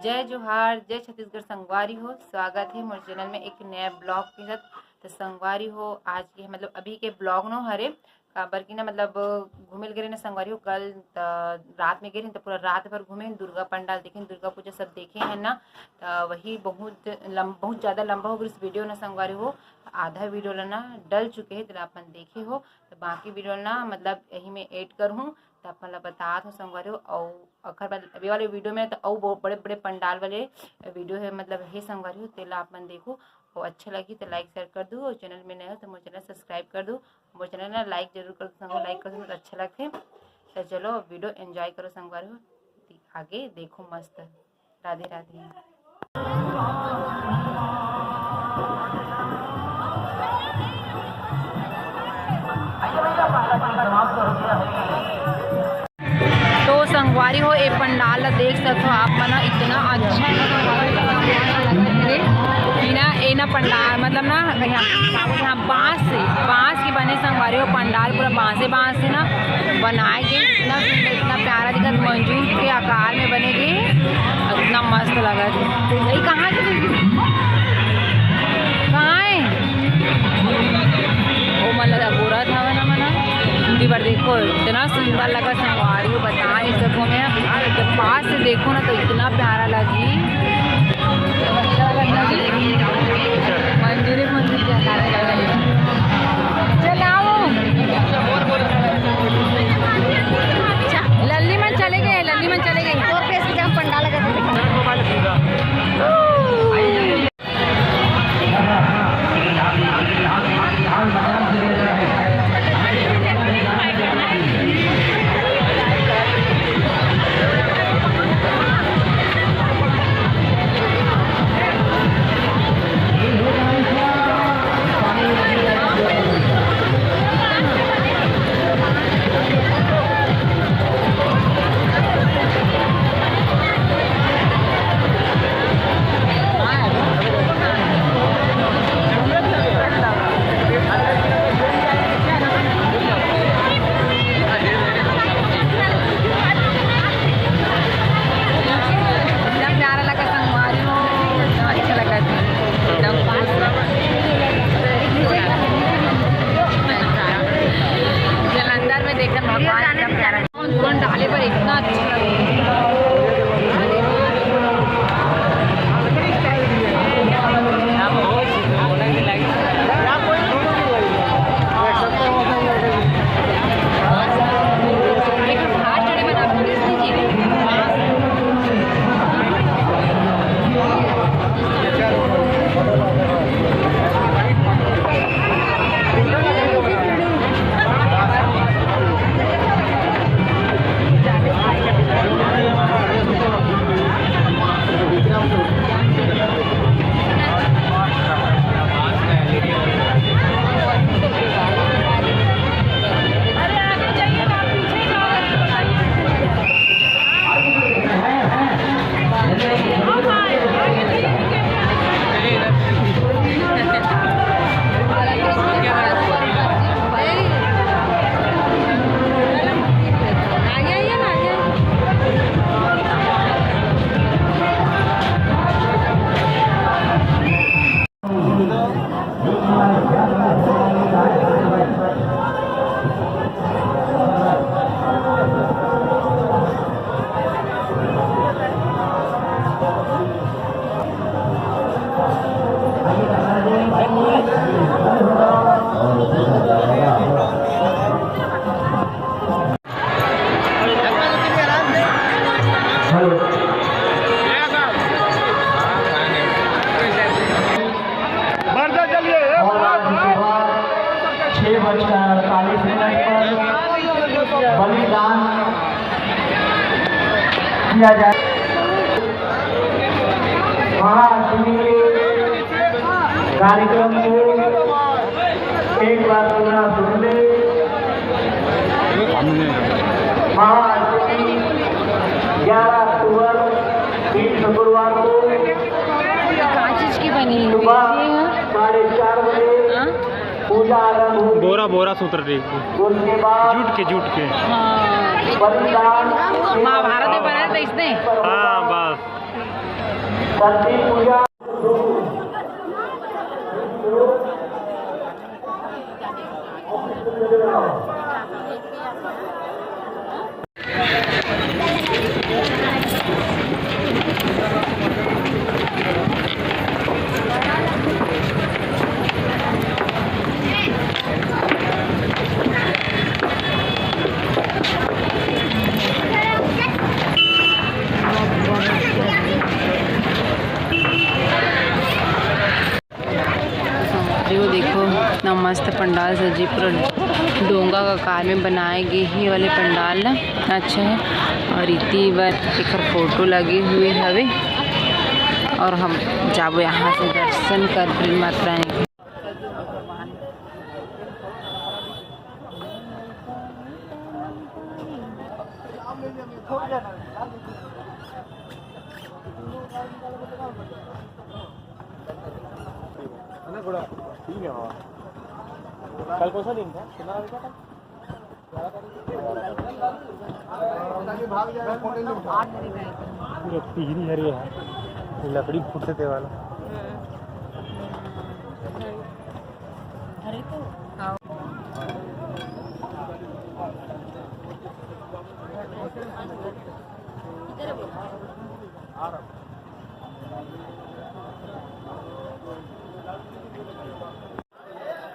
जय जोहार, जय छत्तीसगढ़। संगवारी हो, स्वागत है मोर चैनल में एक नया ब्लॉग के साथ। तो संगवारी हो आज के मतलब अभी के ब्लॉग नो हरे काबर की ना मतलब घूमे गए ना संगवारी हो। कल रात में गए तो पूरा रात भर घूमे, दुर्गा पंडाल देखे, दुर्गा पूजा सब देखे हैं ना। तो वही बहुत ज़्यादा लंबा हो गया इस वीडियो ना संगवारी हो। आधा वीडियो ना डल चुके हैं तो अपन देखे हो, तो बाकी वीडियो ना मतलब यही में ऐड कर हूँ तो अपन बता हो संगवारी हो। और अखर बाद अभी वाले वीडियो में तो और बहुत बड़े बड़े पंडाल वाले वीडियो है मतलब हे संगवारी हो, तेला अपन देखो और अच्छा लगी तो लाइक शेयर कर दो। और चैनल में नए हो तो मोर चैनल सब्सक्राइब कर दो, मोर चैनल ना लाइक जरूर कर दो। संगवारी लाइक कर दो तो अच्छा लगते। तो चलो वीडियो एंजॉय करो संगवारी हो, आगे देखो मस्त। राधे राधे। तो संगवारी हो ए पंडाल देख सकते हो आप मना, इतना अच्छा ना पंडाल मतलब ना यहाँ बांस की बने संगवारी हो। पंडाल पूरा बांस से ना बनाए गए, इतना सुंदर इतना प्यारा दिखा, मंजूर के आकार में बनेगी, इतना मस्त लगा। यही कहाँ है वो मतलब गोरा था ना मना बार देखो इतना सुंदर लगा संगवारी हो, बता नहीं सकूँ मैं। जब पास से देखो ना तो इतना प्यारा लगी, मंजूरी चलाओ लल्ली मन चले गए और फेस पे जहाँ पंडाल लगा डाले पर इतना अच्छा बलिदान किया जाए। महाअष्टमी के कार्यक्रम को एक बार पूरा सुन ले। महाअष्टमी 11 अक्टूबर शुक्रवार को कांच की बनी सुबह 4:30 बजे पूजा आरंभ होगी। बोरा सूत्र उसके बाद जूट के महाभारत में बना था इसने। हाँ बस छठी पूजा देखो इतना मस्त पंडाल सजी पूरा डोंगा का कार में बनाए गए ही वाले पंडाल ना अच्छा है। और इतनी बार एक फोटो लगे हुए हवे और हम जाबो यहाँ से दर्शन कर माता रानी के। कल कौन सा दिन था? पूरा पिघरी हरी है, लकड़ी फूटते वाला।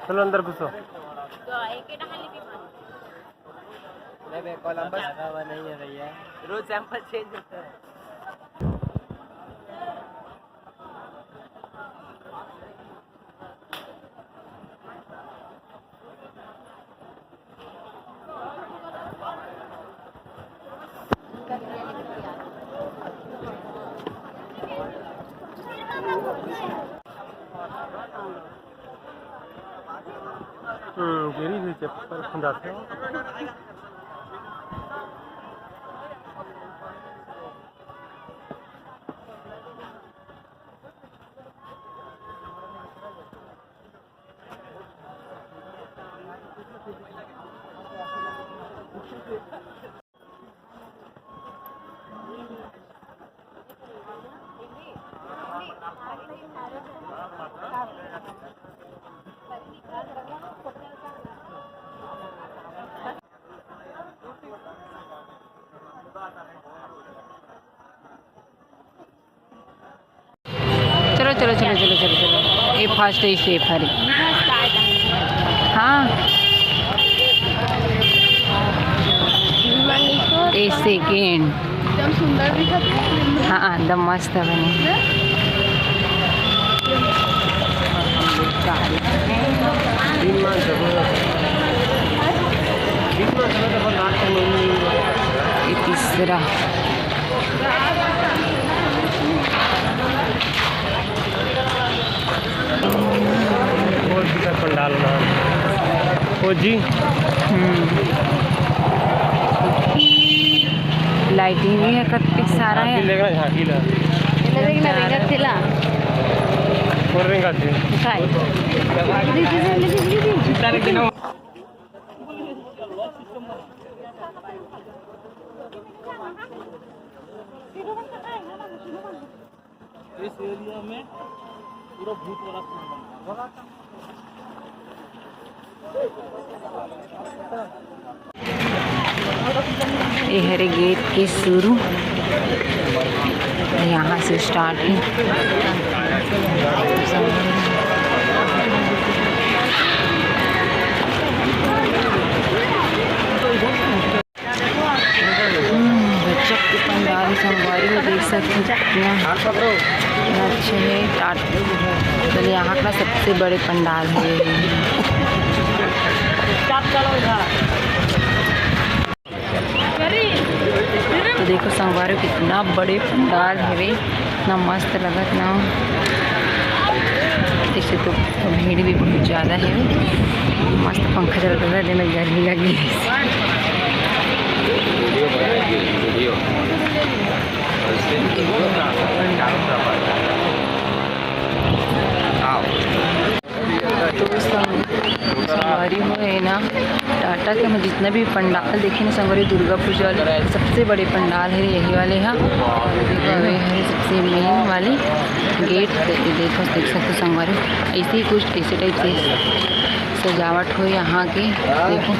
चलो अंदर घुसो। कोलंबस नहीं है भैया, रोज सैंपल चेंज होता है। गिरी हुई चप्पल खुंदाते हो। चलो चलो चलो चलो चलो चलो ये फर्स्ट स्टेप हरी। हाँ ये सेकेंड एकदम सुंदर दिखत। हाँ एकदम मस्त बने। ये तीसरा पंडाल ओ जी। लाइटिंग भी है कति सारा है। लेगा झांकी ला इस एरिया में पूरा भूत वाला ये हरे गेट के शुरू यहाँ से स्टार्ट है। बच्चों के पंडाल संगवारी में देख सकते हैं कितना अच्छे है। चलिए यहाँ का सबसे बड़े पंडाल है। तो देखो संगवारी कितना बड़े पंडाल है, इतना मस्त लगत ना। इससे तो भीड़ भी बहुत ज़्यादा है। मस्त पंखा चल रहा है जिसमें गर्मी लगी। तो संगवारी हो है ना टाटा के में जितना भी पंडाल देखे ना संगवारी दुर्गा पूजा सबसे बड़े पंडाल है यही वाले हैं। है सबसे मेन वाली गेट। देखो देख सकते संगवारी ऐसे ही कुछ इसी टाइप से सजावट हो यहाँ के। देखो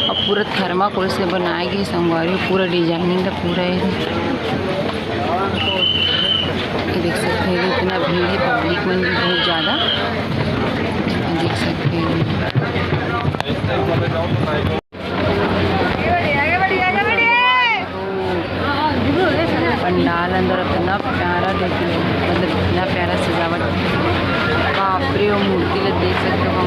और पूरा थर्माकोल से बनाए गए संगवारी, पूरा डिजाइनिंग का पूरा ये देख सकते हैं। इतना भीड़ है, पब्लिक में भी बहुत ज़्यादा देख सकते हैं। पंडाल अंदर इतना प्यारा देखिए, मतलब इतना प्यारा सजावट। बाप रे वो मूर्ति लोग देख सकते हो,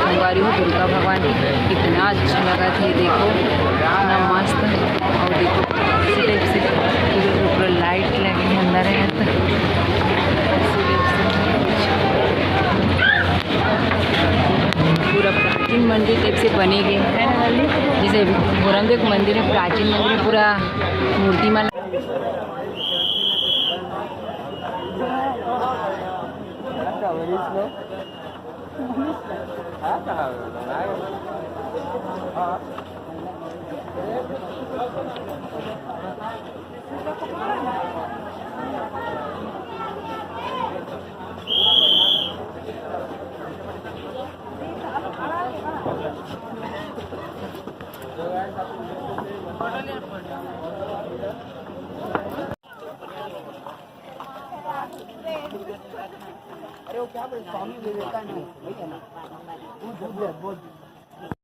संगवारी हो दुर्गा भगवान की, कितना अच्छा लगा था। देखो कितना मस्त है। और देखो इसी टाइप से पूरा लाइट लगे हैं अंदर है तो पूरा प्राचीन मंदिर टाइप से बने गए है ना। जैसे गोरमदेव मंदिर है, प्राचीन मंदिर है, पूरा मूर्तिमान। अरे वो क्या बोले, स्वामी विवेकानंद